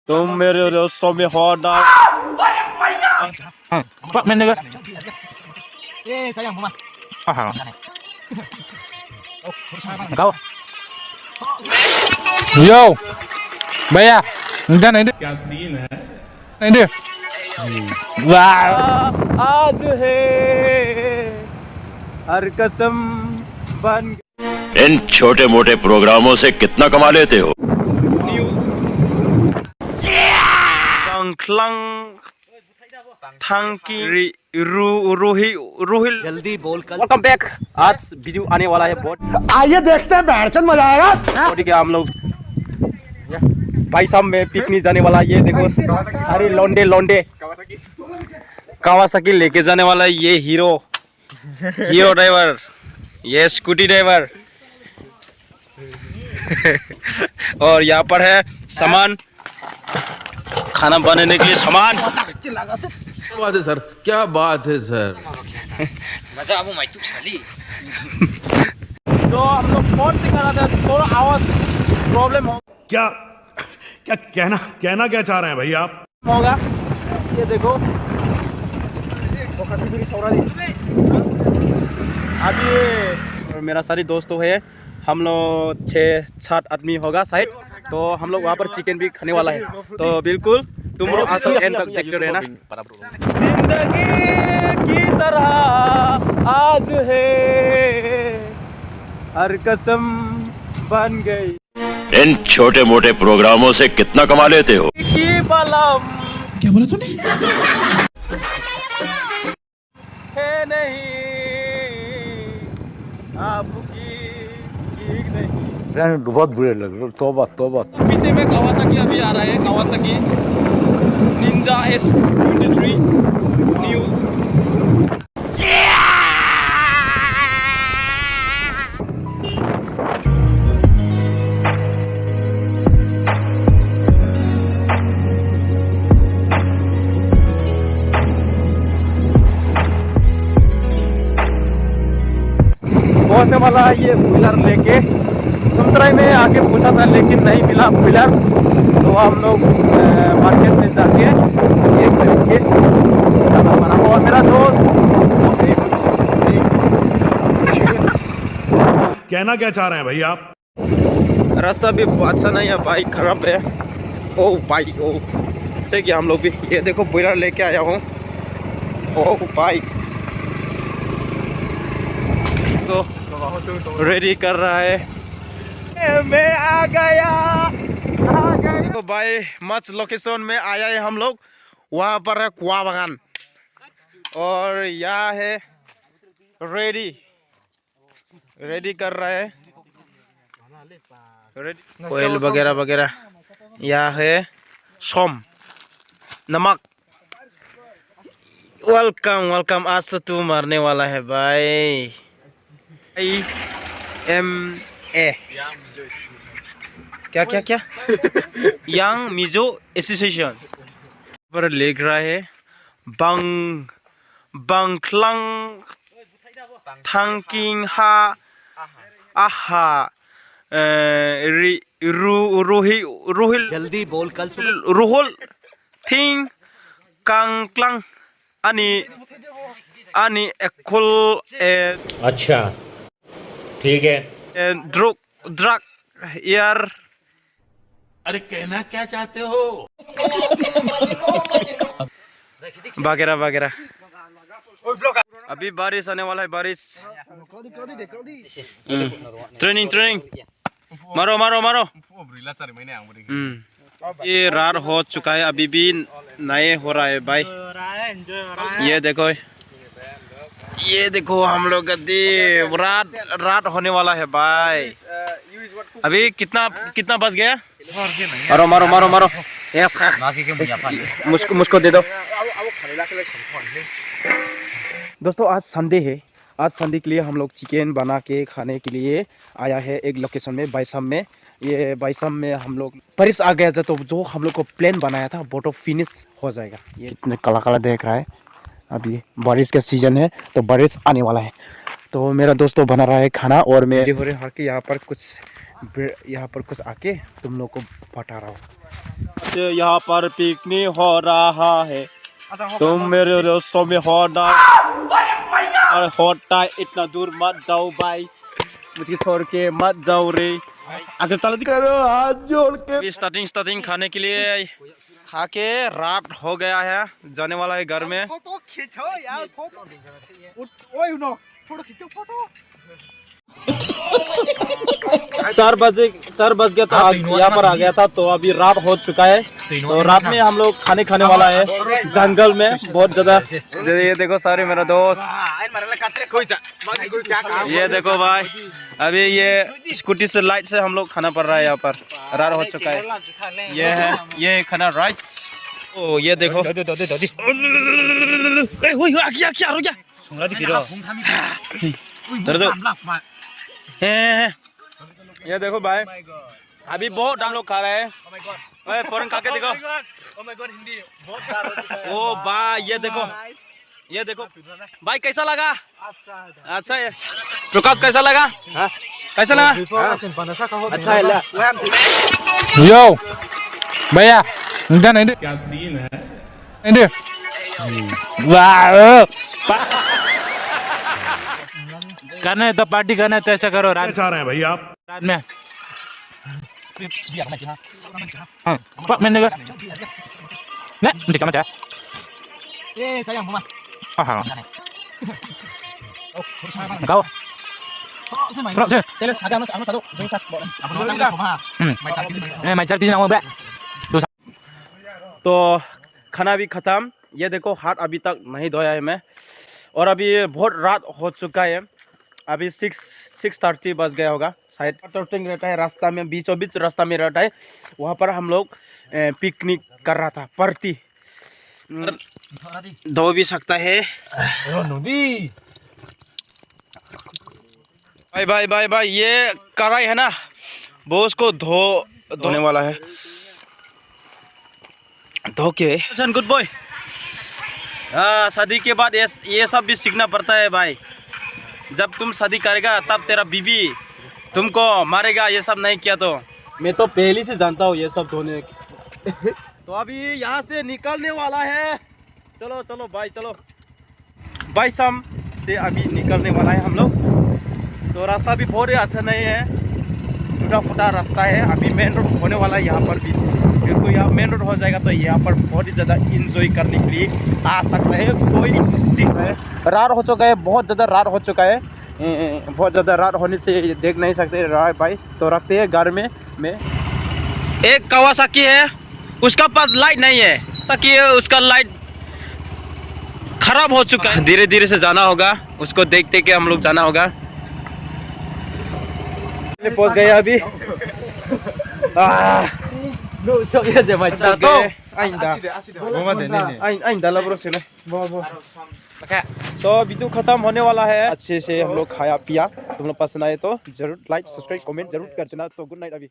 तुम मेरे दोस्तों में हो ना Pak main juga. sayang mama. Ah. Kau. Yo. भैया इधर नहीं क्या सीन है। नहीं वाह आज है हर कसम बन इन छोटे मोटे प्रोग्रामों से कितना कमा लेते हो। न्यू क्लंग थंकी रूहिल जल्दी बोल कल। Welcome back. आज वीडियो आने वाला है बहुत। आइए देखते हैं बैठचंद मजा आएगा। ठीक है हम लोग भाई साहब में पिकनिक जाने वाला। ये देखो सारे लौंडे कावासाकी लेके जाने वाला। ये हीरो ड्राइवर, ये स्कूटी ड्राइवर और यहाँ पर है सामान खाना बनाने के लिए सामान। क्या बात है सर, क्या बात है सर। मजा आबू मैं तू साली। तो हम लोग फोन से कर रहे थे, थोड़ा आवाज प्रॉब्लम क्या क्या कहना क्या चाह रहे हैं भाई आप? होगा। ये देखो अभी और मेरा सारी दोस्तों है, हम लोग 6-7 आदमी होगा शायद। तो हम लोग वहाँ पर चिकन भी खाने वाला है। तो बिल्कुल तुम लोग आज तक एंड तक देखते रहना। जिंदगी की तरह आज है हर कसम बन गई। इन छोटे मोटे प्रोग्रामों से कितना कमा लेते हो। की बलम क्या बोला तूने? है नहीं आपकी ठीक नहीं। बहुत बुरे लग रहे। तौबा तौबा। पीछे में कावासाकी अभी आ रहा है, कावासाकी निंजा S23 न्यू। पहुंचने वाला है ये व्हीलर लेके। तुमसराय में आके पूछा था लेकिन नहीं मिला व्हीलर। तो हम लोग मार्केट में जाके ये खरीद और मेरा दोस्त कहना क्या चाह रहे हैं भाई आप? रास्ता भी अच्छा नहीं है, बाइक खराब है। ओ बाइक ओ से कि हम लोग भी ये देखो व्हीलर लेके आया हूँ। ओ बाइक तो रेडी कर रहा है। मैं आ गया तो भाई मच लोकेशन में आया है हम लोग। वहाँ पर है कुआ बागान और यहाँ है रेडी कर रहा है ऑयल वगैरह वगैरह। यहाँ है सोम नमक। वेलकम आज तो तू मरने वाला है भाई। IMA क्या यांग मिजो एसोसिएशन पर लिख रहा है बंगक्लंग थंकिंग हा आहा रूहिल जल्दी बोल कल। रूहुल थिंग कांगक्लंग अनि एकुल अच्छा ठीक है। ड्रग यार अरे कहना क्या चाहते हो। वगैरह अभी बारिश आने वाला है। बारिश ट्रेनिंग मारो। ये रात हो चुका है, अभी भी नहीं हो रहा है भाई। ये देखो हम लोग रात होने वाला है भाई। अभी कितना बच गया? मारो यस मुझको दे दो। दोस्तों आज संडे है। आज संडे के लिए हम लोग चिकन बना के खाने के लिए आया है एक लोकेशन में बाईसाम में। ये बाईसाम में हम लोग बारिश आ गया था तो जो हम लोग को प्लान बनाया था वो तो फिनिश हो जाएगा। ये इतने काला देख रहा है। अभी बारिश का सीजन है तो बारिश आने वाला है। तो मेरा दोस्तों बना रहा है खाना और मैं यहाँ पर कुछ आके तुम लोग को बता रहा हूँ। यहाँ पर पिकनिक हो रहा है, तुम मेरे दोस्तों में होना और होता है, इतना दूर मत जाओ भाई, मुझे छोड़ के मत जाओ रे। अगर तल करो हाथ जोड़ के। स्टार्टिंग खाने के लिए खा के रात हो गया है, जाने वाला है घर में। फोटो खींचो यार, फोटो 4 बज गया था, यहाँ पर आ गया था, तो अभी रात हो चुका है। तो रात में हम लोग खाने वाला है जंगल में, बहुत ज्यादा। ये देखो सारे मेरा दोस्त, ये देखो भाई, अभी ये स्कूटी से लाइट से हम लोग खाना पड़ रहा है। यहाँ पर रात हो चुका है, ये है ये खाना राइस। ओ ये देखो, ये देखो भाई, अभी बहुत हम लोग खा रहे हैं। फौरन खा के देखो। ओ भाई ये देखो भाई, कैसा लगा? अच्छा है प्रकाश, कैसा लगा? कैसा लगा? अच्छा है। यो भैया इधर नहीं दे, क्या सीन है? नहीं दे। वाह, करना है तो पार्टी करना है तो ऐसा करो क्या रात चाह रहे हैं भाई आप? रात में। हाँ pak mendengar nek nanti kamu cah sayang mama ah kau terus sih terus ada anu satu मैं चल किसी ना तो खाना भी खत्म। ये देखो हाथ अभी तक नहीं धोया है मैं, और अभी बहुत रात हो चुका है, अभी 6:30 बज गया होगा शायद। टर्टिंग रहता है रास्ता में, बीचों बीच रास्ता में रहता है, वहाँ पर हम लोग पिकनिक कर रहा था। पार्टी धो भी सकता है भाई भाई भाई भाई, ये कढ़ाई है ना, वो उसको धोने वाला है, धो के। गुड बॉय, शादी के बाद ये सब भी सीखना पड़ता है भाई। जब तुम शादी करेगा तब तेरा बीवी तुमको मारेगा, ये सब नहीं किया तो। मैं तो पहले से जानता हूँ ये सब धोने तो अभी यहाँ से निकलने वाला है। चलो चलो भाई, चलो भाई, शाम से अभी निकलने वाला है हम लोग। तो रास्ता भी बहुत ही अच्छा नहीं है, टूटा फूटा रास्ता है। अभी मेन रोड होने वाला है यहाँ पर भी, तो यहाँ मेन रोड हो जाएगा तो यहाँ पर बहुत ही ज़्यादा इंजॉय करने के लिए आ सकता है कोई। ठीक है, रात हो चुका है, बहुत ज़्यादा रात हो चुका है, बहुत ज़्यादा रात होने से देख नहीं सकते रात भाई। तो रखते हैं घर में। एक कावासाकी है, उसका पास लाइट नहीं है, साकी है, उसका लाइट खराब हो चुका है। धीरे धीरे से जाना होगा, उसको देखते के हम लोग जाना होगा। पहुंच गए अभी। तो वीडियो खत्म होने वाला है, अच्छे से हम लोग खाया पिया। तुम लोग पसंद आए तो जरूर लाइक सब्सक्राइब कमेंट जरूर कर देना। तो गुड नाइट अभी।